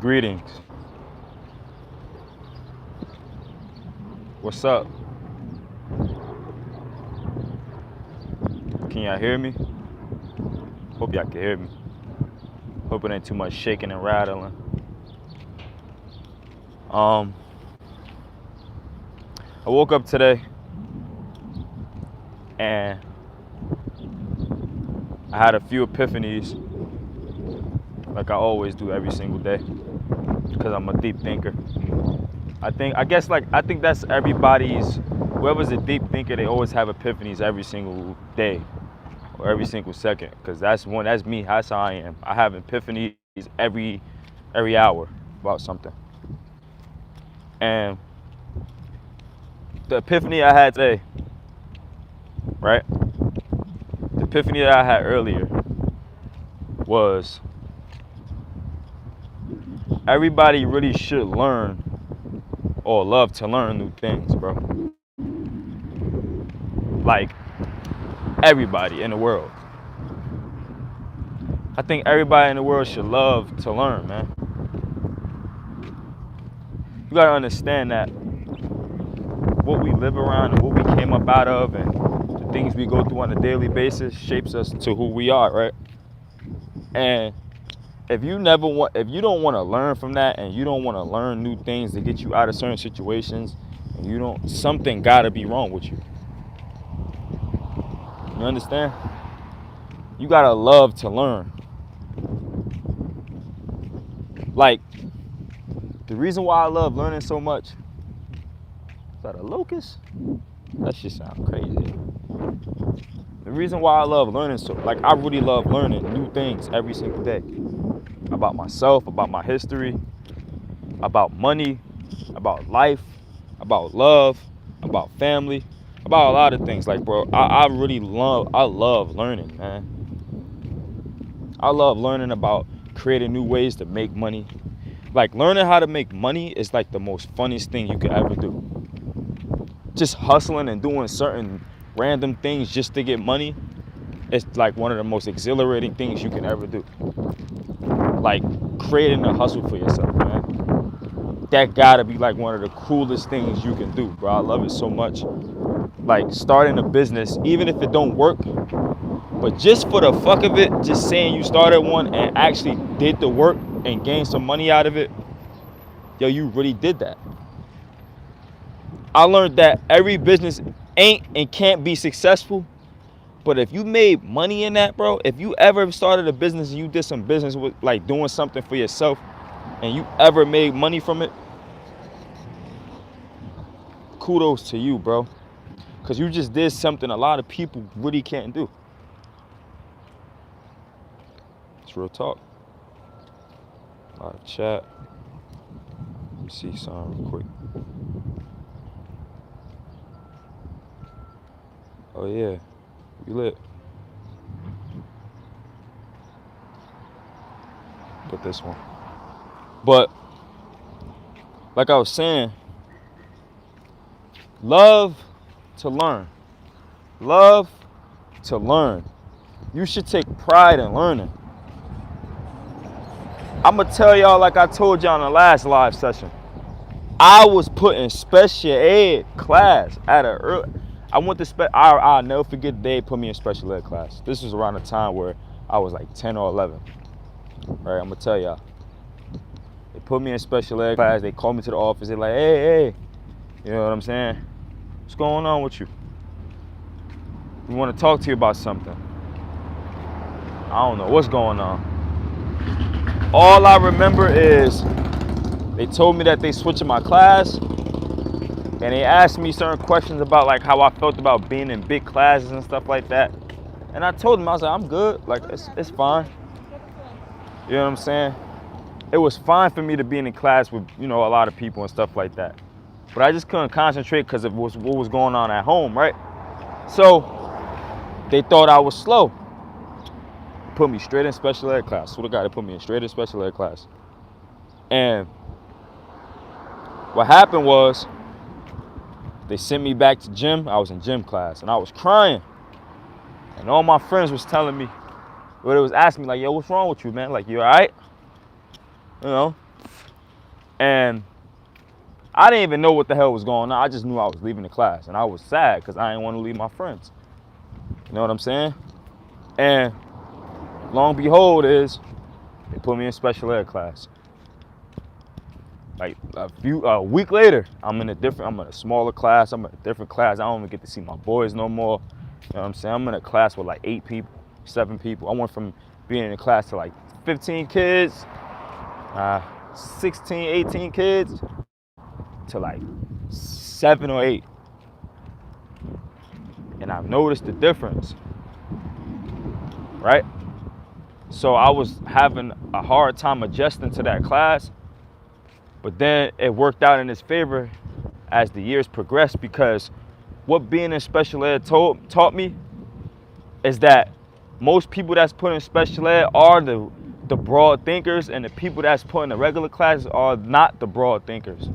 Greetings. What's up? Can y'all hear me? Hope y'all can hear me. Hope it ain't too much shaking and rattling. I woke up today and I had a few epiphanies like I always do every single day because I'm a deep thinker. I think that's everybody's, whoever's a deep thinker, they always have epiphanies every single day or every single second, because that's me, that's how I am. I have epiphanies every hour about something. And the epiphany I had today, right? The epiphany that I had earlier was everybody really should learn or love to learn new things, bro. Like, everybody in the world. I think everybody in the world should love to learn, man. You gotta understand that what we live around and what we came up out of and the things we go through on a daily basis shapes us to who we are, right? And if you don't want to learn from that, and you don't want to learn new things to get you out of certain situations, and something gotta be wrong with you. You understand? You gotta love to learn. Like, the reason why I love learning so much, is that a locust? That shit sound crazy. The reason why I love learning I really love learning new things every single day. About myself, about my history, about money, about life, about love, about family, about a lot of things. Like, bro, I love learning, man. I love learning about creating new ways to make money. Like, learning how to make money is like the most funniest thing you could ever do. Just hustling and doing certain random things just to get money, it's like one of the most exhilarating things you can ever do. Like, creating a hustle for yourself, man. That gotta be like one of the coolest things you can do, bro. I love it so much. Like, starting a business, even if it don't work, but just for the fuck of it, just saying you started one and actually did the work and gained some money out of it, yo, you really did that. I learned that every business ain't and can't be successful, but if you made money in that, bro, if you ever started a business and you did some business with, like, doing something for yourself, and you ever made money from it, kudos to you, bro. Because you just did something a lot of people really can't do. It's real talk. A lot of chat. Let me see something real quick. Oh yeah, we lit. Put this one. But like I was saying, love to learn. Love to learn. You should take pride in learning. I'm gonna tell y'all, like I told y'all in the last live session, I was put in special ed class at a early. I'll never forget the day they put me in special ed class. This was around the time where I was like 10 or 11. Right, I'm gonna tell y'all. They put me in special ed class. They called me to the office. They're like, hey, you know what I'm saying? What's going on with you? We want to talk to you about something. I don't know what's going on. All I remember is they told me that they switching my class, and they asked me certain questions about, like, how I felt about being in big classes and stuff like that. And I told them, I was like, I'm good. Like, it's fine. You know what I'm saying? It was fine for me to be in a class with, a lot of people and stuff like that. But I just couldn't concentrate because of what was going on at home, right? So they thought I was slow. Put me straight in special ed class. So the guy that put me in straight in special ed class. And what happened was they sent me back to gym. I was in gym class and I was crying. And all my friends was telling me, they was asking me, like, yo, what's wrong with you, man? Like, you all right? And I didn't even know what the hell was going on. I just knew I was leaving the class. And I was sad because I didn't want to leave my friends. You know what I'm saying? And long behold is, they put me in special ed class. Like a week later, I'm in a smaller class. I'm in a different class. I don't even get to see my boys no more. You know what I'm saying? I'm in a class with like 8 people, 7 people. I went from being in a class to like 15 kids, 16, 18 kids, to like 7 or 8. And I've noticed the difference, right? So I was having a hard time adjusting to that class, but then it worked out in its favor as the years progressed, because what being in special ed taught me is that most people that's put in special ed are the broad thinkers, and the people that's put in the regular classes are not the broad thinkers.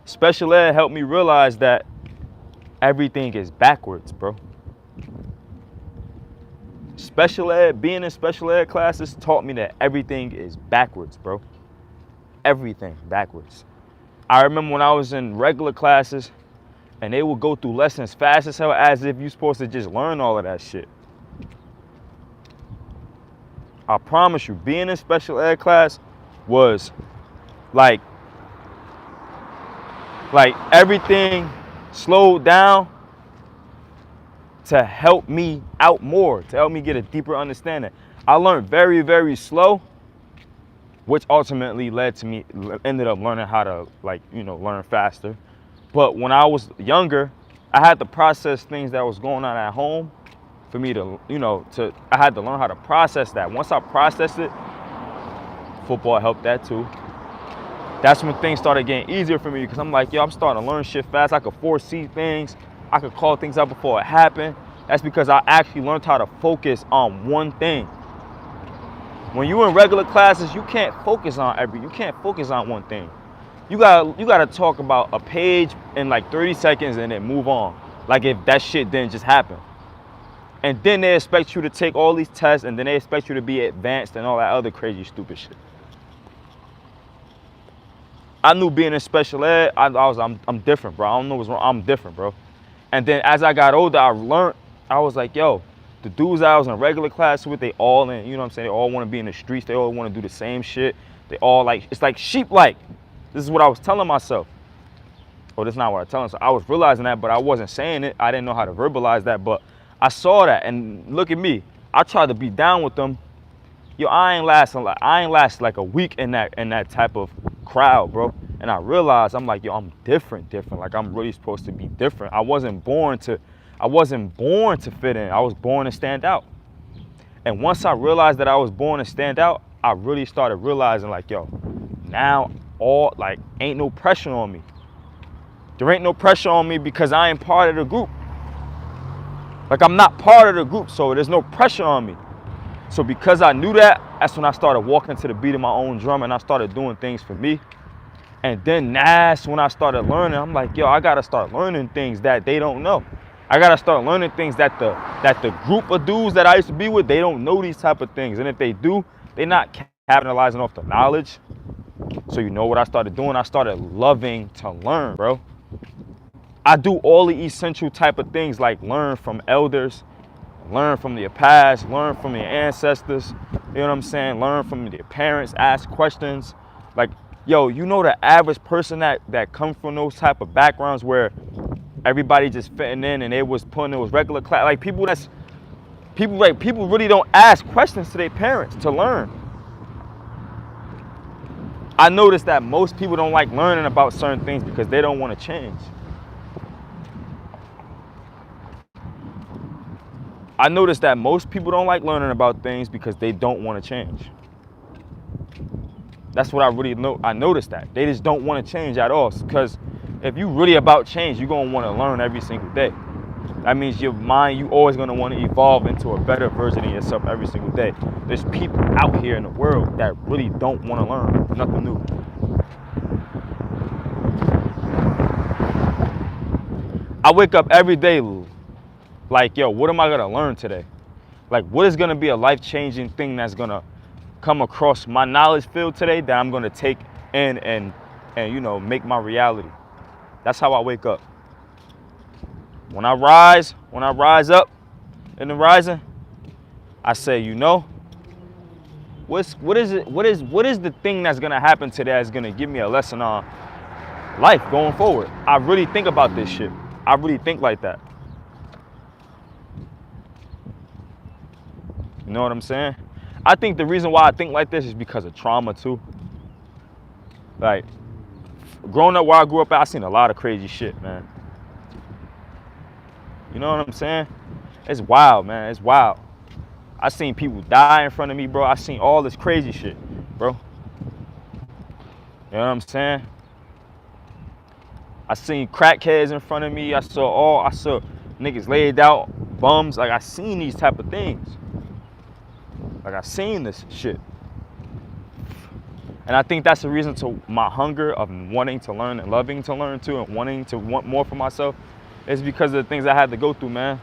Special ed helped me realize that everything is backwards, bro. Being in special ed classes taught me that everything is backwards, bro. Everything backwards. I remember when I was in regular classes and they would go through lessons fast as hell, as if you're supposed to just learn all of that shit. I promise you, being in special ed class was like everything slowed down to help me out more, to help me get a deeper understanding. I learned very, very slow, which ultimately ended up learning how to learn faster. But when I was younger, I had to process things that was going on at home for me to, I had to learn how to process that. Once I processed it, football helped that too. That's when things started getting easier for me, because I'm like, I'm starting to learn shit fast. I could foresee things. I could call things out before it happened. That's because I actually learned how to focus on one thing. When you're in regular classes, you can't focus on one thing. You gotta talk about a page in like 30 seconds and then move on. Like if that shit didn't just happen. And then they expect you to take all these tests, and then they expect you to be advanced and all that other crazy stupid shit. I knew being in special ed, I'm different, bro. I don't know what's wrong. I'm different, bro. And then as I got older, I was like, yo, the dudes I was in regular class with, they all in, you know what I'm saying? They all want to be in the streets. They all want to do the same shit. They all it's like sheep-like. This is what I was telling myself. Oh, that's not what I was telling myself. I was realizing that, but I wasn't saying it. I didn't know how to verbalize that, but I saw that, and look at me. I tried to be down with them. Yo, I ain't last like a week in that type of crowd, bro. And I realized, I'm like, yo, I'm different. Like I'm really supposed to be different. I wasn't born to fit in. I was born to stand out. And once I realized that I was born to stand out, I really started realizing, like, yo, now ain't no pressure on me. There ain't no pressure on me because I ain't part of the group. Like, I'm not part of the group, so there's no pressure on me. So because I knew that, that's when I started walking to the beat of my own drum, and I started doing things for me. And then that's when I started learning. I'm like, yo, I gotta start learning things that they don't know. I gotta start learning things that the group of dudes that I used to be with, they don't know these type of things. And if they do, they're not capitalizing off the knowledge. So you know what I started doing? I started loving to learn, bro. I do all the essential type of things, like learn from elders, learn from your past, learn from your ancestors, you know what I'm saying? Learn from your parents, ask questions. Like, yo, you know the average person that comes from those type of backgrounds where everybody just fitting in and they was putting those regular class, like people really don't ask questions to their parents to learn. I noticed that most people don't like learning about certain things because they don't want to change. I noticed that most people don't like learning about things because they don't want to change. That's what I really know. I noticed that. They just don't want to change at all. Because if you really about change, you're going to want to learn every single day. That means your mind, you always going to want to evolve into a better version of yourself every single day. There's people out here in the world that really don't want to learn nothing new. I wake up every day like, yo, what am I going to learn today? Like, what is gonna be a life-changing thing that's gonna come across my knowledge field today that I'm gonna take in and you know, make my reality. That's how I wake up. When I rise up in the rising, I say, you know, what is the thing that's gonna happen today that's gonna give me a lesson on life going forward? I really think about this shit. I really think like that. You know what I'm saying? I think the reason why I think like this is because of trauma too. Like, growing up where I grew up at, I seen a lot of crazy shit, man. You know what I'm saying? It's wild, man. It's wild. I seen people die in front of me, bro. I seen all this crazy shit, bro. You know what I'm saying? I seen crackheads in front of me. I saw niggas laid out, bums. Like, I seen these type of things. Like, I seen this shit. And I think that's the reason to my hunger of wanting to learn and loving to learn too, and wanting to want more for myself, is because of the things I had to go through, man.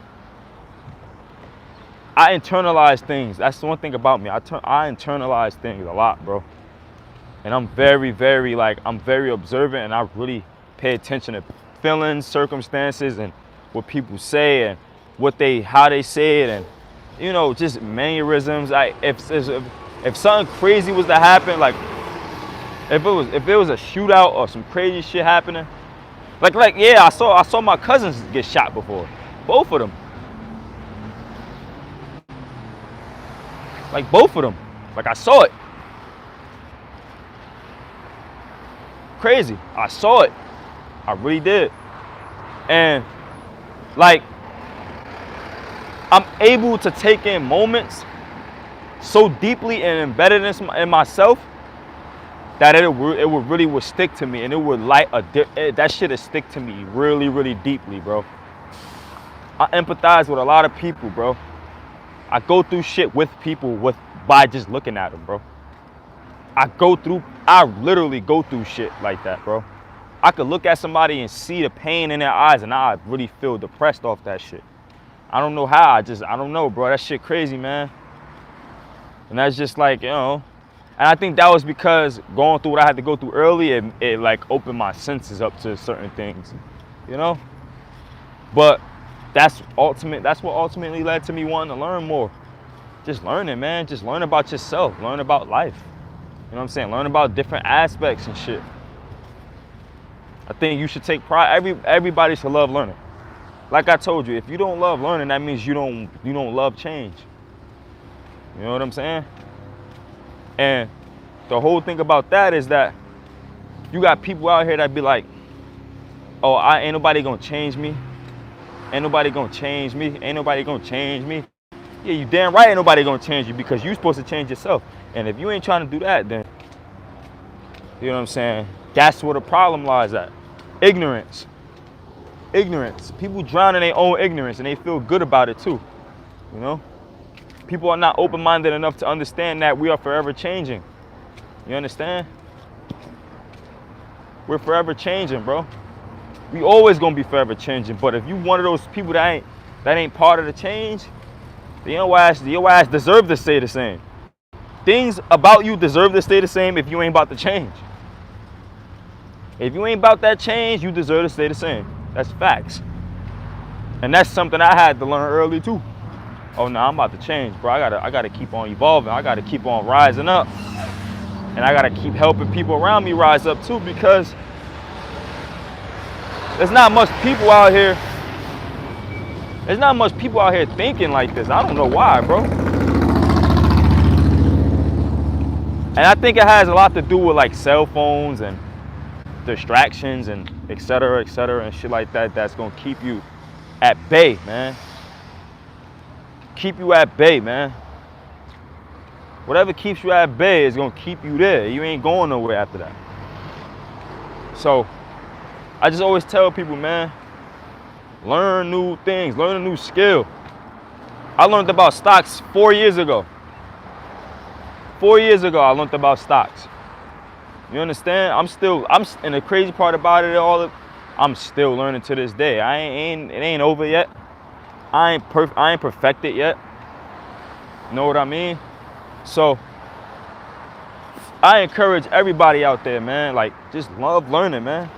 I internalize things. That's the one thing about me. I internalize things a lot, bro. And I'm very, very, I'm very observant, and I really pay attention to feelings, circumstances, and what people say, and how they say it, and, you know, just mannerisms. If something crazy was to happen, like, if it was a shootout or some crazy shit happening, like yeah, I saw my cousins get shot before, both of them. Like, both of them. Like, I saw it. Crazy. I saw it. I really did. And, like, I'm able to take in moments so deeply and embedded in myself that it would stick to me, and it would that shit would stick to me really, really deeply, bro. I empathize with a lot of people, bro. I go through shit with people by just looking at them, bro. I literally go through shit like that, bro. I could look at somebody and see the pain in their eyes, and I really feel depressed off that shit. I don't know how. I don't know, bro. That shit crazy, man. And that's just like, you know. And I think that was because going through what I had to go through early, it like opened my senses up to certain things, you know? But that's what ultimately led to me wanting to learn more. Just learning, man. Just learn about yourself. Learn about life. You know what I'm saying? Learn about different aspects and shit. I think you should take pride. Everybody should love learning. Like I told you, if you don't love learning, that means you don't love change. You know what I'm saying? And the whole thing about that is that you got people out here that be like, oh, ain't nobody gonna change me. Ain't nobody gonna change me. Ain't nobody gonna change me. Yeah, you damn right ain't nobody gonna change you, because you're supposed to change yourself. And if you ain't trying to do that, then, you know what I'm saying? That's where the problem lies at. Ignorance. Ignorance. People drown in their own ignorance, and they feel good about it too, you know? People are not open-minded enough to understand that we are forever changing. You understand? We're forever changing, bro. We always gonna be forever changing. But if you one of those people that ain't part of the change, then your ass deserve to stay the same. Things about you deserve to stay the same if you ain't about to change. If you ain't about that change, you deserve to stay the same. That's facts. And that's something I had to learn early too. Oh no, I'm about to change, bro. I gotta keep on evolving. I gotta keep on rising up. And I gotta keep helping people around me rise up too, because there's not much people out here. There's not much people out here thinking like this. I don't know why, bro. And I think it has a lot to do with like cell phones and distractions and et cetera, and shit like that. That's gonna keep you at bay, man. Keep you at bay, man. Whatever keeps you at bay is gonna keep you there. You ain't going nowhere after that. So I just always tell people, man, learn new things, learn a new skill. I learned about stocks 4 years ago. 4 years ago, I learned about stocks. You understand? And the crazy part about it all, I'm still learning to this day. It ain't over yet. I ain't perfected yet. You know what I mean? So I encourage everybody out there, man, like, just love learning, man.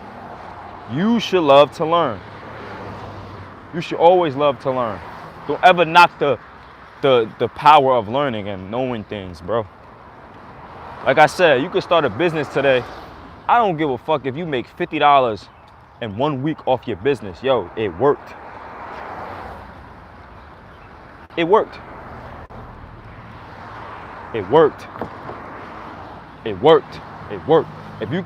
You should love to learn. You should always love to learn. Don't ever knock the power of learning and knowing things, bro. Like I said, you could start a business today. I don't give a fuck if you make $50 in 1 week off your business. Yo, it worked. It worked. It worked. It worked. It worked. If you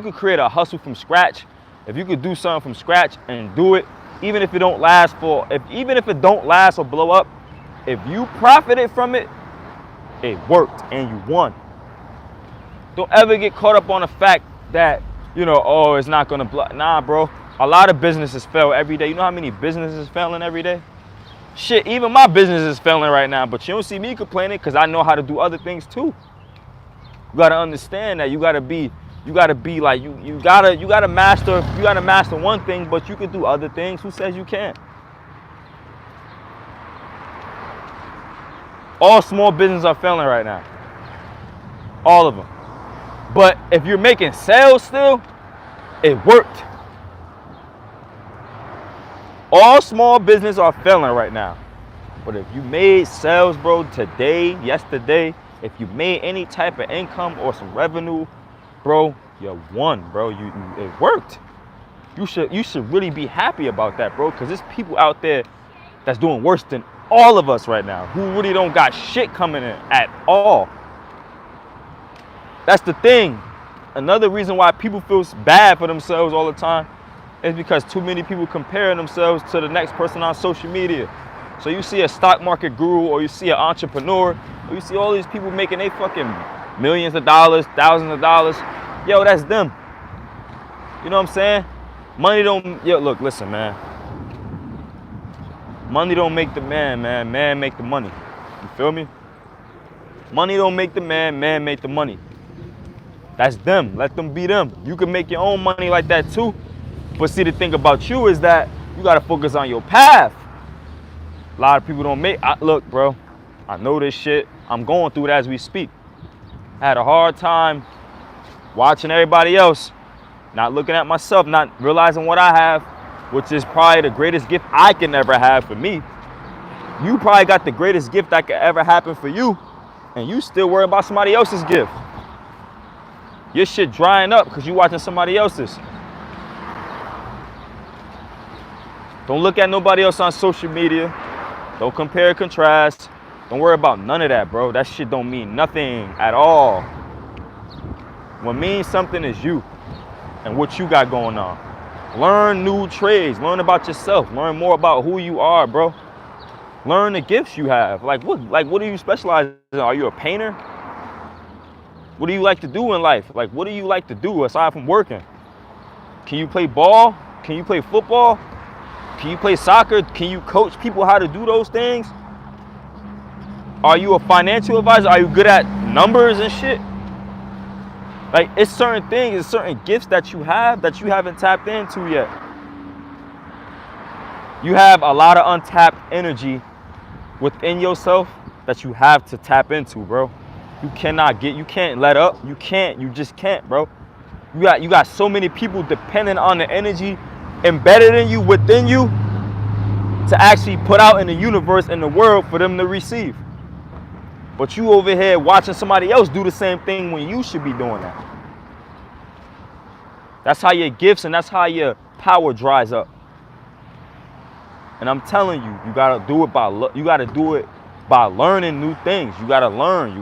could create a hustle from scratch, if you could do something from scratch and do it, even if it don't last or blow up, if you profited from it, it worked and you won. Don't ever get caught up on the fact that, oh, it's not gonna blow. Nah, bro. A lot of businesses fail every day. You know how many businesses failing every day? Shit, even my business is failing right now, but you don't see me complaining because I know how to do other things too. You gotta understand that you gotta master one thing, but you can do other things. Who says you can't? All small businesses are failing right now. All of them. But if you're making sales still, it worked. All small businesses are failing right now. But if you made sales, bro, today, yesterday, if you made any type of income or some revenue, bro, you won, bro. It worked. You should really be happy about that, bro, because there's people out there that's doing worse than all of us right now who really don't got shit coming in at all. That's the thing. Another reason why people feel bad for themselves all the time is because too many people comparing themselves to the next person on social media. So you see a stock market guru, or you see an entrepreneur, or you see all these people making they fucking millions of dollars, thousands of dollars. Yo, that's them. You know what I'm saying? Money don't, look, listen, man. Money don't make the man, man. Man make the money. You feel me? Money don't make the man, man make the money. That's them. Let them be them. You can make your own money like that too. But see, the thing about you is that you got to focus on your path. A lot of people don't look, bro, I know this shit. I'm going through it as we speak. I had a hard time watching everybody else, not looking at myself, not realizing what I have, which is probably the greatest gift I can ever have for me. You probably got the greatest gift that could ever happen for you, and you still worry about somebody else's gift. Your shit drying up because you watching somebody else's. Don't look at nobody else on social media. Don't compare and contrast. Don't worry about none of that, bro. That shit don't mean nothing at all. What means something is you and what you got going on. Learn new trades. Learn about yourself. Learn more about who you are, bro. Learn the gifts you have. Like what do you specialize in? Are you a painter? What do you like to do in life? Like, what do you like to do aside from working? Can you play ball? Can you play football? Can you play soccer? Can you coach people how to do those things? Are you a financial advisor? Are you good at numbers and shit? Like, it's certain things, it's certain gifts that you have that you haven't tapped into yet. You have a lot of untapped energy within yourself that you have to tap into, bro. You can't let up. You just can't, bro. You got so many people depending on the energy embedded in you, within you, to actually put out in the universe and the world for them to receive. But you over here watching somebody else do the same thing when you should be doing that. That's how your gifts and that's how your power dries up. And I'm telling you, you gotta do it by learning new things. You gotta learn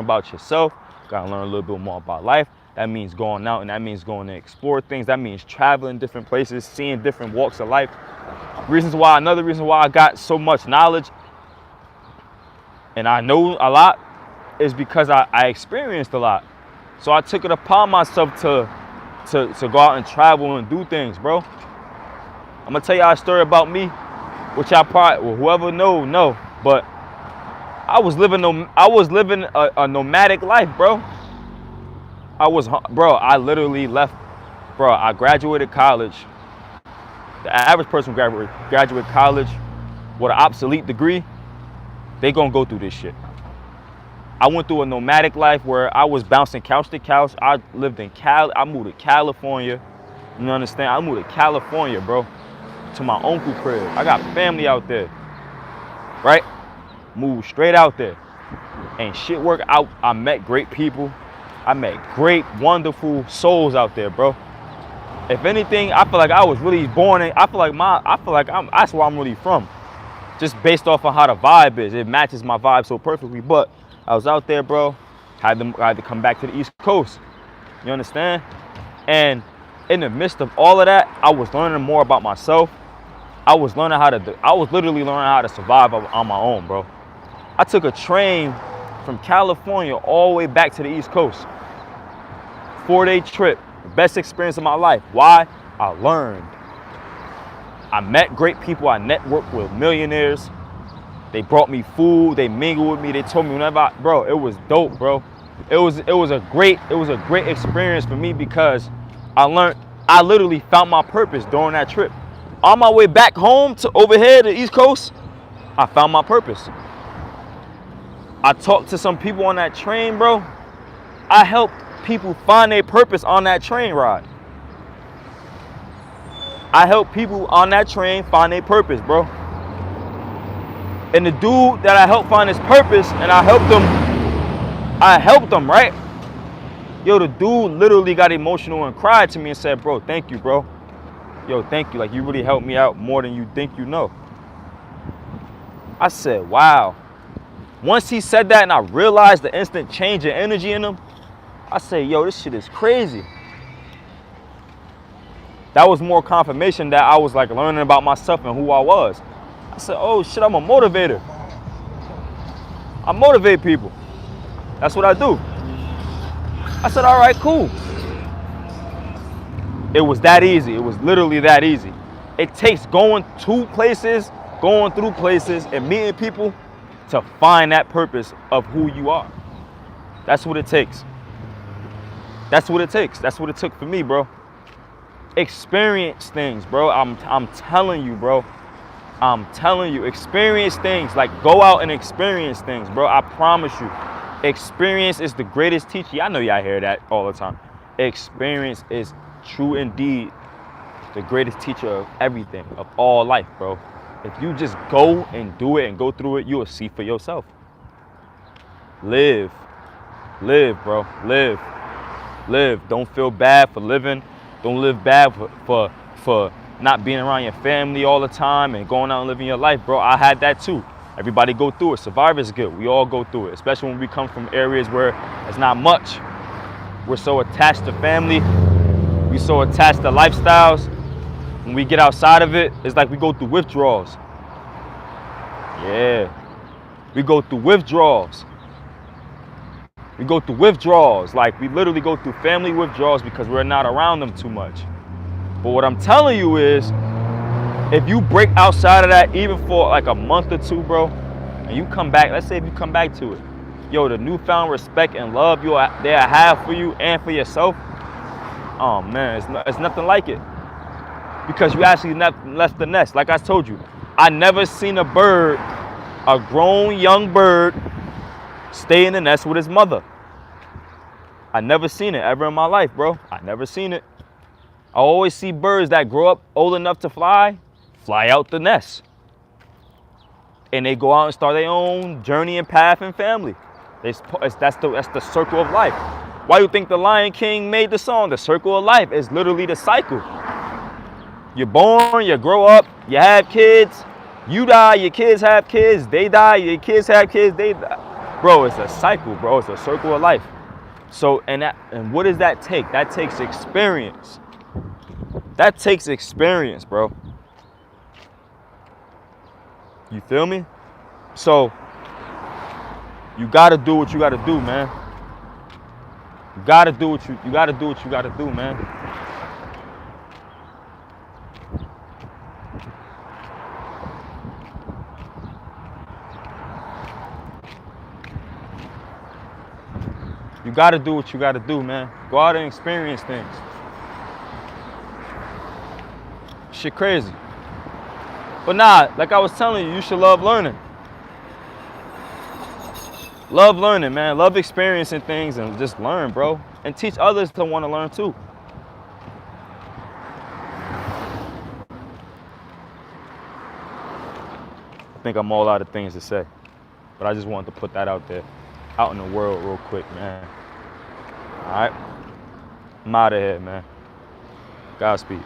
about yourself. You gotta learn a little bit more about life. That means going out, and that means going to explore things. That means traveling different places, seeing different walks of life. Another reason why I got so much knowledge and I know a lot is because I experienced a lot. So I took it upon myself to go out and travel and do things, bro. I'm gonna tell y'all a story about me, which y'all probably, whoever know, but I was living a nomadic life, bro. I literally left, bro. I graduated college. The average person graduate college with an obsolete degree. They gonna go through this shit. I went through a nomadic life where I was bouncing couch to couch. I lived in Cali. I moved to California. You understand? I moved to California, bro, to my uncle crib. I got family out there, right? Moved straight out there. And shit worked out. I met great people. I met great, wonderful souls out there, bro. If anything, I feel like I was really born in, that's where I'm really from. Just based off of how the vibe is. It matches my vibe so perfectly. But I was out there, bro. I had to come back to the East Coast. You understand? And in the midst of all of that, I was learning more about myself. I was literally learning how to survive on my own, bro. I took a train from California all the way back to the East Coast. 4-day trip, best experience of my life. Why? I learned. I met great people. I networked with millionaires. They brought me food. They mingled with me. They told me whenever bro, it was dope, bro. It was a great experience for me because I literally found my purpose during that trip. On my way back home to over here to the East Coast, I found my purpose. I talked to some people on that train, bro. I helped people find their purpose on that train ride. I helped people on that train find their purpose, bro. And the dude that I helped find his purpose, and I helped him, right? Yo, the dude literally got emotional and cried to me and said, bro, thank you, bro. Yo, thank you. Like, you really helped me out more than you think you know. I said, wow. Once he said that and I realized the instant change in energy in him, I said, yo, this shit is crazy. That was more confirmation that I was like learning about myself and who I was. I said, oh shit, I'm a motivator. I motivate people. That's what I do. I said, all right, cool. It was that easy. It was literally that easy. It takes going through places, and meeting people to find that purpose of who you are. That's what it takes. That's what it takes. That's what it took for me, bro. Experience things, bro. I'm telling you, bro. I'm telling you, experience things. Like, go out and experience things, bro. I promise you. Experience is the greatest teacher. I know y'all hear that all the time. Experience is true indeed the greatest teacher of everything, of all life, bro. If you just go and do it and go through it, you will see for yourself. Live. Live, bro. Live. Live. Don't feel bad for living. Don't live bad for not being around your family all the time and going out and living your life, bro. I had that too. Everybody go through it. Survivor's guilt. We all go through it, especially when we come from areas where it's not much. We're so attached to family. We're so attached to lifestyles. When we get outside of it, it's like we go through withdrawals. Yeah. We go through withdrawals. We go through withdrawals. Like, we literally go through family withdrawals because we're not around them too much. But what I'm telling you is, if you break outside of that, even for like a month or two, bro, and you come back, let's say if you come back to it, yo, the newfound respect and love they have for you and for yourself, oh man, it's nothing like it. Because you actually left the nest. Like I told you, I never seen a grown young bird, stay in the nest with his mother. I never seen it ever in my life, bro. I never seen it. I always see birds that grow up old enough to fly out the nest. And they go out and start their own journey and path and family. That's the circle of life. Why do you think the Lion King made the song? The circle of life is literally the cycle. You're born, you grow up, you have kids, you die, your kids have kids, they die, your kids have kids, they die. Bro, it's a cycle, bro. It's a circle of life. So, and what does that take? That takes experience. That takes experience, bro. You feel me? So, you gotta do what you gotta do, man. You gotta do what you gotta do, man. You gotta do what you gotta do, man. Go out and experience things. Shit crazy. But nah, like I was telling you, you should love learning. Love learning, man. Love experiencing things and just learn, bro. And teach others to want to learn too. I think I'm all out of things to say, but I just wanted to put that out there, out in the world real quick, man. All right? I'm out of here, man. Godspeed.